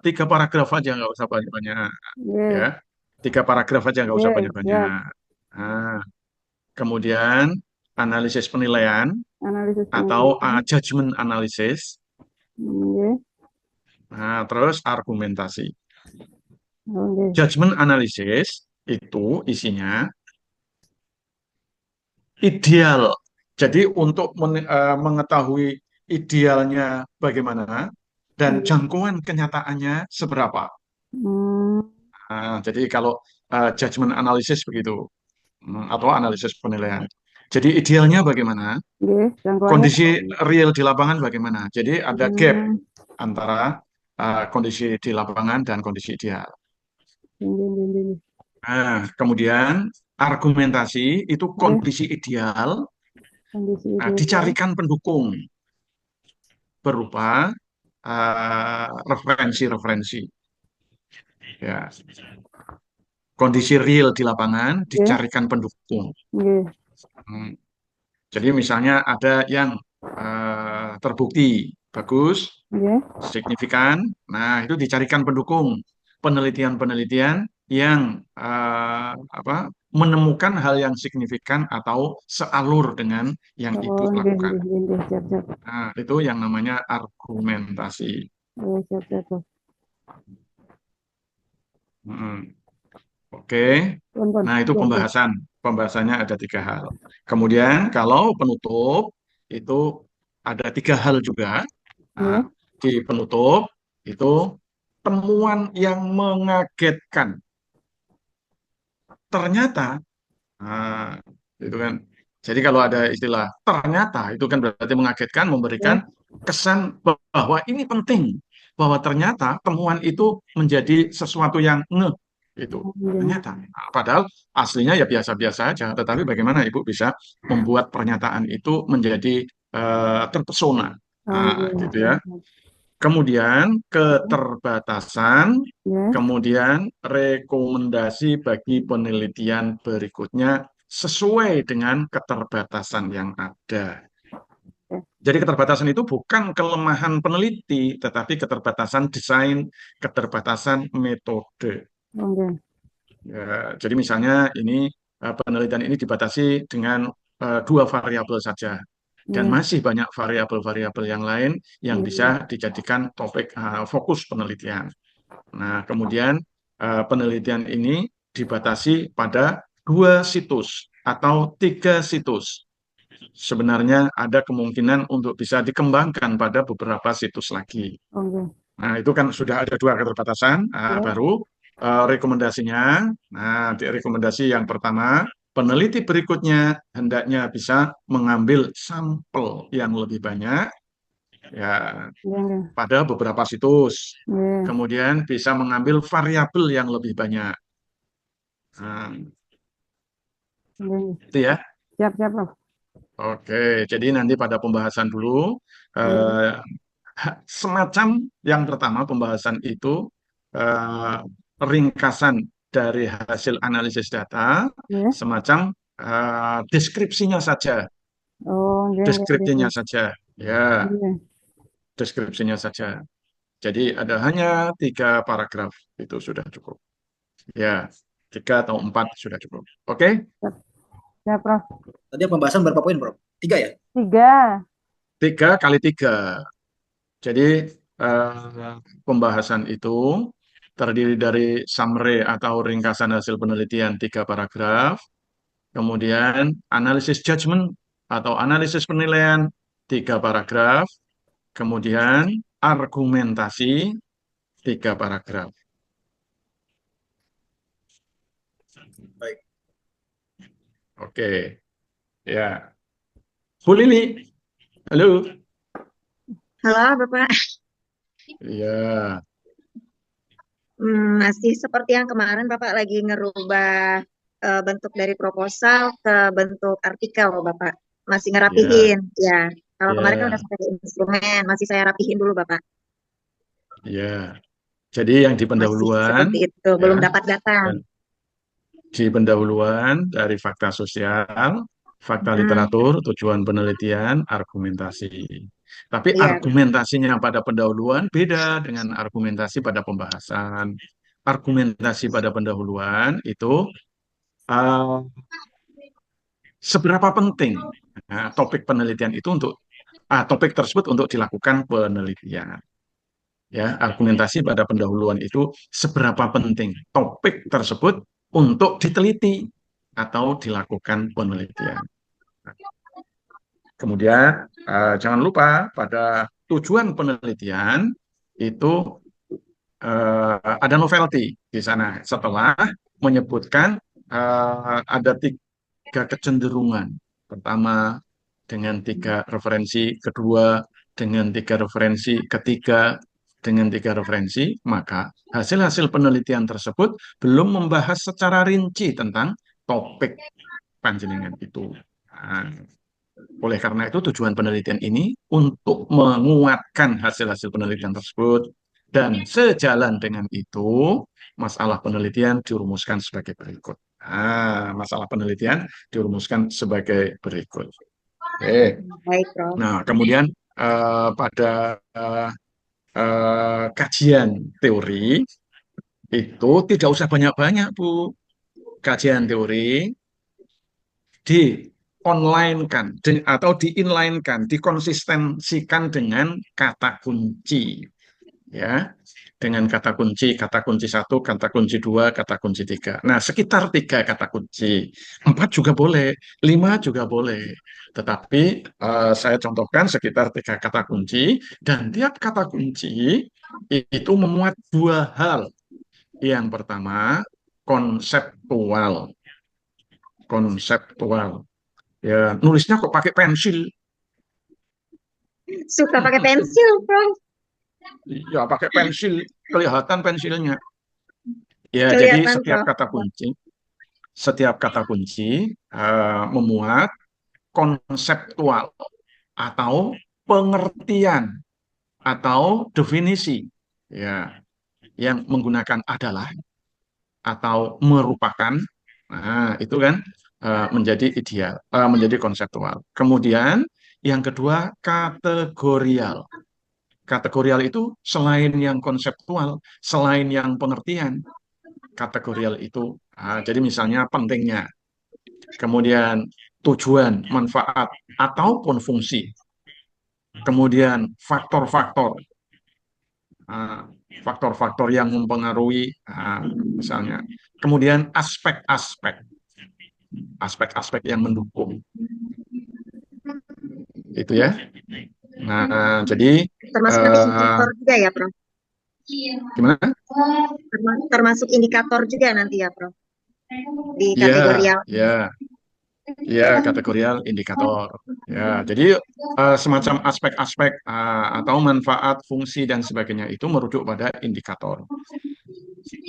tiga paragraf aja, nggak usah banyak-banyak. Ya, Oke. tiga paragraf aja, nggak usah Oke, siap. banyak-banyak. Nah, kemudian analisis penilaian Analisis atau penilaian. judgment analysis. Oke. Nah, terus argumentasi. Oke. Judgment analysis itu isinya ideal. Jadi untuk mengetahui idealnya bagaimana dan Oke. jangkauan kenyataannya seberapa. Hmm, Nah, jadi kalau judgment analysis begitu, atau analisis penilaian. Jadi idealnya bagaimana, oke. Jangkauannya kondisi seperti real di lapangan bagaimana. Jadi ada gap hmm, antara kondisi di lapangan dan kondisi ideal. ini. Nah, kemudian argumentasi itu Oke. kondisi ideal, Kondisi ideal. dicarikan pendukung berupa referensi-referensi. Ya, kondisi real di lapangan Oke. dicarikan pendukung. Oke. Hmm, Jadi misalnya ada yang terbukti bagus, Oke. signifikan, nah itu dicarikan pendukung penelitian-penelitian yang apa, menemukan hal yang signifikan atau sealur dengan yang ibu Oh, lakukan. ini. Siap, siap. Nah, itu yang namanya argumentasi. Oke, siap, siap, siap. Mm, Oke. Pun, pun. Nah, itu Siap, siap. pembahasan. Pembahasannya ada tiga hal. Kemudian kalau penutup itu ada tiga hal juga. Nah, Oke. di penutup itu temuan yang mengagetkan. Ternyata, nah, itu kan. Jadi kalau ada istilah ternyata itu kan berarti mengagetkan, memberikan Oke. kesan bahwa ini penting, bahwa ternyata temuan itu menjadi sesuatu yang itu. Oke. Ternyata. Nah, padahal aslinya ya biasa-biasa aja, tetapi bagaimana Ibu bisa membuat pernyataan itu menjadi terpesona. Nah, Oke, gitu ya. siap, siap. Kemudian keterbatasan, Ya. kemudian rekomendasi bagi penelitian berikutnya sesuai dengan keterbatasan yang ada. Oke. Jadi keterbatasan itu bukan kelemahan peneliti, tetapi keterbatasan desain, keterbatasan metode. Oke. Ya, jadi misalnya ini penelitian ini dibatasi dengan dua variabel saja, dan Ya. masih banyak variabel-variabel yang lain yang bisa Oke. dijadikan topik fokus penelitian. Nah, kemudian penelitian ini dibatasi pada dua situs atau tiga situs. Sebenarnya ada kemungkinan untuk bisa dikembangkan pada beberapa situs lagi. Oke. Nah, itu kan sudah ada dua keterbatasan. Ya. Baru rekomendasinya. Nah, di rekomendasi yang pertama, peneliti berikutnya hendaknya bisa mengambil sampel yang lebih banyak ya Oke. pada beberapa situs. Oke. Kemudian bisa mengambil variabel yang lebih banyak. Nah, Oke. itu ya. Siap, siap, Prof. Oke, jadi nanti pada pembahasan dulu Oke. eh, semacam yang pertama pembahasan itu eh, ringkasan dari hasil analisis data, Ya. semacam deskripsinya saja, Oh, deskripsinya oke. saja, ya, Oke. deskripsinya saja. Jadi ada hanya tiga paragraf itu sudah cukup, ya, tiga atau empat sudah cukup. Oke, Siap, siap, Prof. Tadi pembahasan berapa poin, Bro? Tiga ya? Tiga. tiga kali tiga. Jadi pembahasan itu terdiri dari summary atau ringkasan hasil penelitian tiga paragraf, kemudian analisis judgment atau analisis penilaian tiga paragraf, kemudian argumentasi tiga paragraf. Baik. Oke, ya. Bu Lili, halo. Halo Bapak. Ya, Masih seperti yang kemarin Bapak lagi ngerubah bentuk dari proposal ke bentuk artikel Bapak. Masih ya, ngerapihin, ya. Kalau kemarin kan udah ya, sampai di instrumen, masih saya rapihin dulu Bapak. ya. Jadi yang di Masih pendahuluan, seperti itu, ya, belum dapat data. dan di pendahuluan dari fakta sosial. Fakta Hmm, literatur, tujuan penelitian, argumentasi. Tapi iya. argumentasinya pada pendahuluan beda dengan argumentasi pada pembahasan. Argumentasi pada pendahuluan itu eh, seberapa penting topik penelitian itu untuk topik tersebut untuk dilakukan penelitian. Ya, argumentasi pada pendahuluan itu seberapa penting topik tersebut untuk diteliti atau dilakukan penelitian. Kemudian jangan lupa pada tujuan penelitian itu ada novelty di sana setelah menyebutkan ada tiga kecenderungan. Pertama dengan tiga referensi, kedua dengan tiga referensi, ketiga dengan tiga referensi, maka hasil-hasil penelitian tersebut belum membahas secara rinci tentang topik panjenengan itu. Nah, oleh karena itu tujuan penelitian ini untuk menguatkan hasil-hasil penelitian tersebut dan sejalan dengan itu masalah penelitian dirumuskan sebagai berikut. Masalah penelitian dirumuskan sebagai berikut. Oke. Baik, Prof. Nah, kemudian pada kajian teori itu tidak usah banyak-banyak, Bu. Kajian teori di online-kan atau di-inline-kan, dikonsistensikan dengan kata kunci. Ya, dengan kata kunci satu, kata kunci dua, kata kunci tiga. Nah, sekitar tiga kata kunci, empat juga boleh, lima juga boleh. Tetapi saya contohkan sekitar tiga kata kunci, dan tiap kata kunci itu memuat dua hal. Yang pertama, konseptual. Konseptual. Ya, nulisnya kok pakai pensil? Suka pakai pensil, Prof. Ya, pakai pensil, kelihatan pensilnya. Ya, jadi Kelihatan, Prof. setiap kata kunci memuat konseptual atau pengertian atau definisi, ya, yang menggunakan adalah atau merupakan. Nah, itu kan menjadi ideal, menjadi konseptual. Kemudian yang kedua kategorial. Kategorial itu selain yang konseptual, selain yang pengertian, kategorial itu. Jadi misalnya pentingnya, kemudian tujuan, manfaat, ataupun fungsi. Kemudian faktor-faktor, faktor-faktor yang mempengaruhi, misalnya. Kemudian aspek-aspek yang mendukung. Itu ya. Nah, jadi Termasuk nanti indikator juga ya, Prof. gimana? Termasuk indikator juga nanti ya, Prof. Di Ya, kategorial. ya, kategorial indikator. Ya, jadi semacam aspek-aspek atau manfaat, fungsi dan sebagainya itu merujuk pada indikator.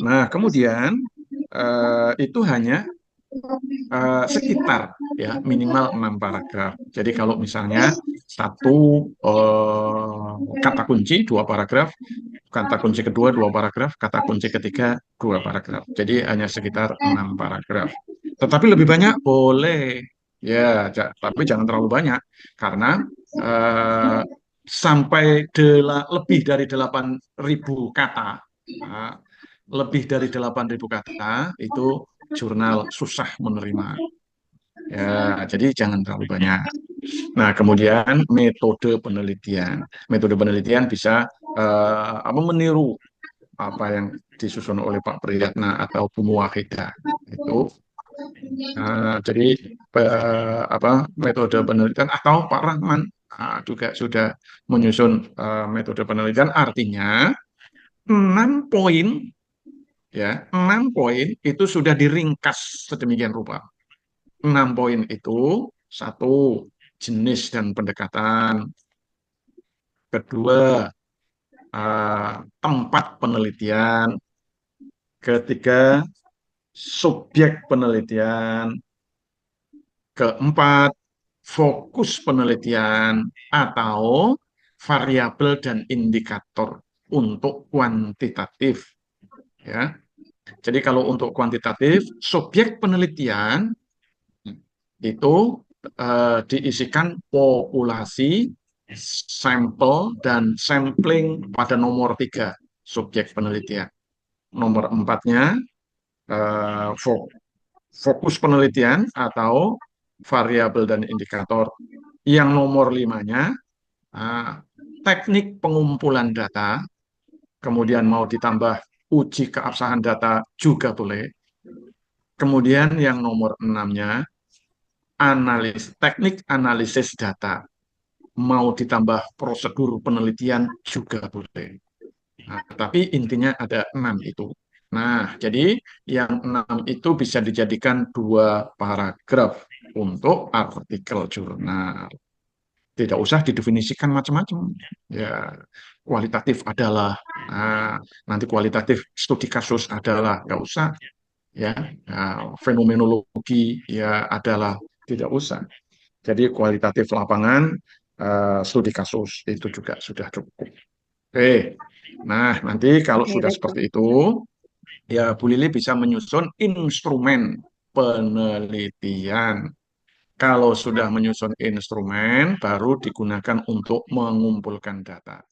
Nah, kemudian itu hanya sekitar ya minimal 6 paragraf. Jadi kalau misalnya satu kata kunci 2 paragraf, kata kunci kedua 2 paragraf, kata kunci ketiga 2 paragraf. Jadi hanya sekitar 6 paragraf. Tetapi lebih banyak boleh ya, tapi jangan terlalu banyak karena eh, sampai lebih dari 8.000 kata. Nah, lebih dari 8.000 kata itu jurnal susah menerima. Ya, jadi jangan terlalu banyak. Nah, kemudian metode penelitian. Metode penelitian bisa meniru apa yang disusun oleh Pak Priyatna atau Bu Muwahidah. Itu jadi metode penelitian atau Pak Rahman juga sudah menyusun metode penelitian. Artinya 6 poin, ya, 6 poin itu sudah diringkas sedemikian rupa. 6 poin itu satu, jenis dan pendekatan. Kedua, tempat penelitian. Ketiga, subjek penelitian. Keempat, fokus penelitian atau variabel dan indikator untuk kuantitatif. Ya. Jadi kalau untuk kuantitatif, subjek penelitian itu diisikan populasi, sampel, dan sampling pada nomor 3 subjek penelitian. Nomor 4-nya fokus penelitian atau variabel dan indikator. Yang nomor 5-nya teknik pengumpulan data, kemudian mau ditambah uji keabsahan data juga boleh. Kemudian yang nomor 6-nya teknik analisis data, mau ditambah prosedur penelitian juga boleh. Nah, tapi intinya ada 6 itu. Nah, jadi yang 6 itu bisa dijadikan 2 paragraf untuk artikel jurnal. Tidak usah didefinisikan macam-macam. Ya, kualitatif adalah, nanti kualitatif studi kasus adalah, nggak usah. Ya, fenomenologi ya adalah, tidak usah. Jadi kualitatif lapangan, studi kasus itu juga sudah cukup. Oke, nah nanti kalau Oke, sudah baik, Pak. seperti itu, ya Bu Lili bisa menyusun instrumen penelitian. Kalau sudah menyusun instrumen, baru digunakan untuk mengumpulkan data.